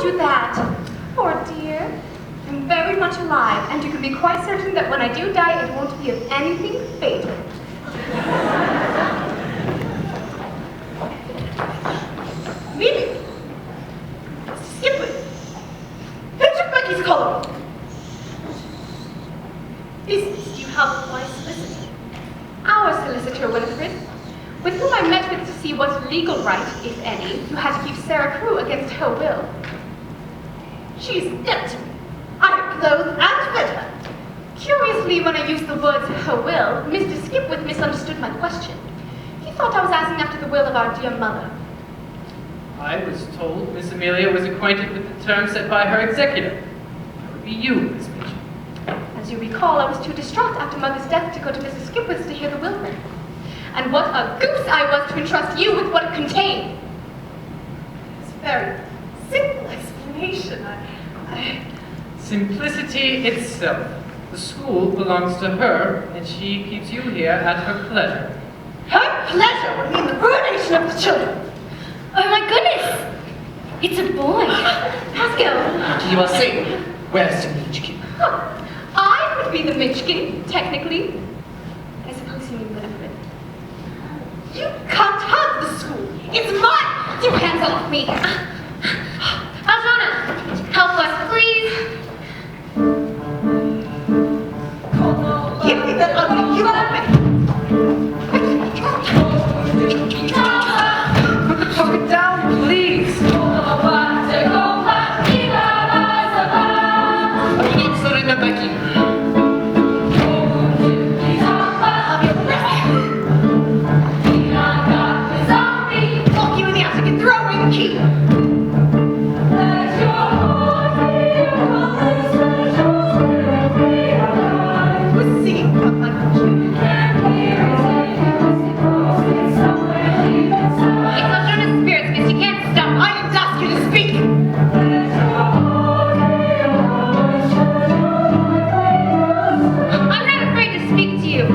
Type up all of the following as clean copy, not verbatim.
told you that. Poor dear. I'm very much alive, and you can be quite certain that when I do die, it won't be of anything fatal. Really? Skip it. Who took Becky's collar? Is you have my solicitor? Our solicitor, Winifred, with whom I met with to see what legal right, if any, you had to keep Sarah Crewe against her will. She's dead to me. I have clothed and fed her. Curiously, when I used the words her will, Mr. Skipwith misunderstood my question. He thought I was asking after the will of our dear mother. I was told Miss Amelia was acquainted with the terms set by her executor. That would be you, Miss Mitchell. As you recall, I was too distraught after Mother's death to go to Mrs. Skipwith's to hear the will read. And what a goose I was to entrust you with what it contained. It's a very simple explanation. Simplicity itself. The school belongs to her, and she keeps you here at her pleasure. Her pleasure would mean the ruination of the children. Oh my goodness! It's a boy. Pascal. You are saying, where's the Mitchkin? I would be the Mitchkin, technically. I suppose you mean Winifred. You can't have the school. It's mine. Get your hands off me. Alzana, help us, please. Give me that ugly human. Put the puppet down, please. Surrender, Becky. Lock you in the attic and throw away the key. Who's singing about my children? It's Alzona's spirits, miss. You can't stop. I didn't ask you to speak. I'm not afraid to speak to you.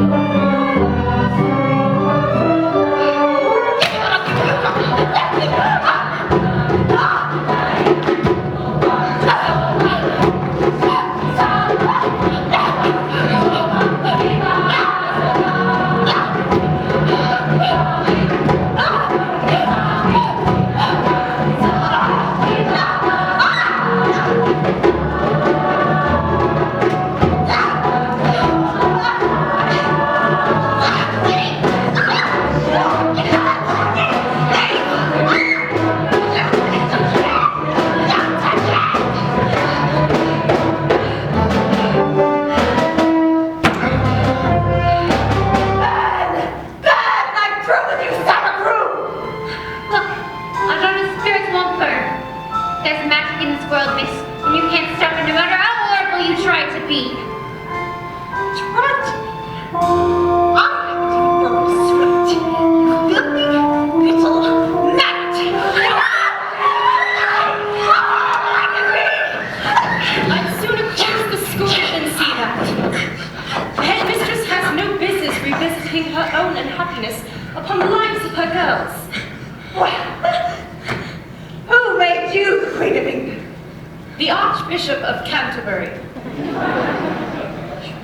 The Archbishop of Canterbury. Your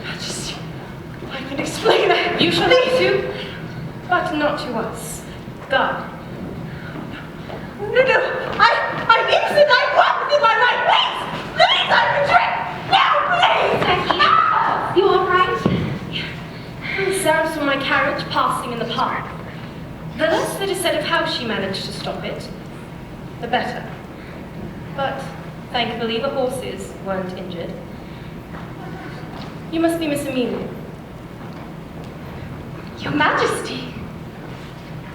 Majesty, I can explain that. You shall need to, but not to us. God. No, I'm innocent. I walk within my right. Please, I'm betrayed. No, please. Becky, you all right? Sarah saw my carriage passing in the park. The less that is said of how she managed to stop it, the better. But thankfully the horses weren't injured. You must be Miss Amelia. Your Majesty.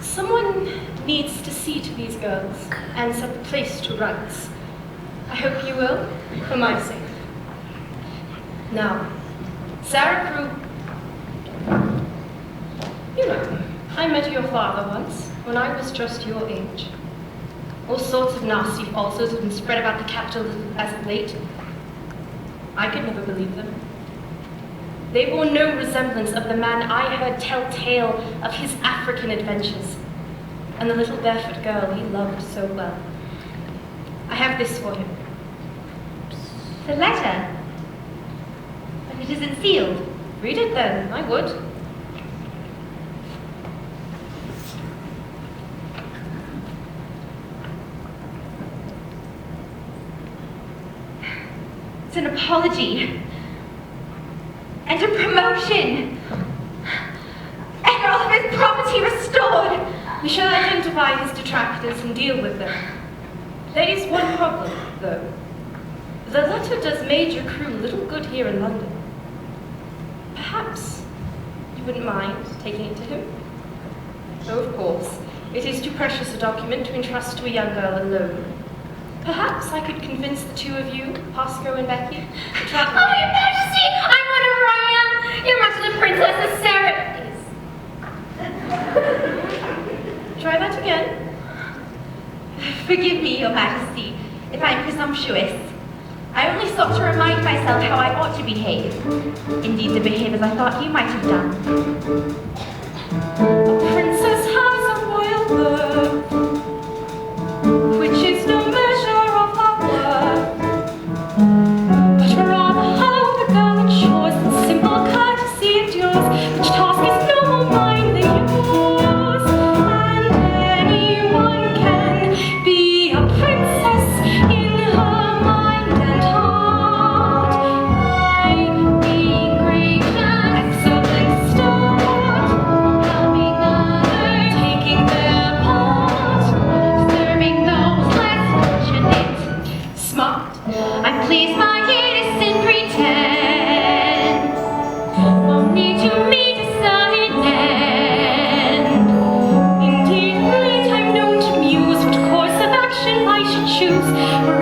Someone needs to see to these girls and set the place to rights. I hope you will, for my sake. Now, Sarah Crewe, you know, I met your father once when I was just your age. All sorts of nasty falsehoods have been spread about the capital as of late. I could never believe them. They bore no resemblance of the man I heard tell tale of his African adventures, and the little barefoot girl he loved so well. I have have this for him. The letter? But it isn't sealed. Read it then, I would. It's an apology. And a promotion. And all of his property restored. We shall identify his detractors and deal with them. There is one problem, though. The letter does Major Crew little good here in London. Perhaps you wouldn't mind taking it to him? Though, of course, it is too precious a document to entrust to a young girl alone. Perhaps I could convince the two of you, Pasco and Becky, to travel. Oh, Your Majesty! I wonder where I am! Your Majesty, the Princess Sarah is. Try that again. Forgive me, Your Majesty, if I'm presumptuous. I only sought to remind myself how I ought to behave. Indeed, to behave as I thought you might have done. A princess has a royal birth, which is no measure of her worth, but rather how the girl ensures that simple courtesy endures, which task is no more mine than yours, and anyone can be a princess in her mind and heart. I, being great and excellent, start helping others, taking their part, serving those less fortunate. Smart. I please my innocent pretend. Won't need to meet a certain end. Indeed, late I'm known to muse what course of action I should choose, for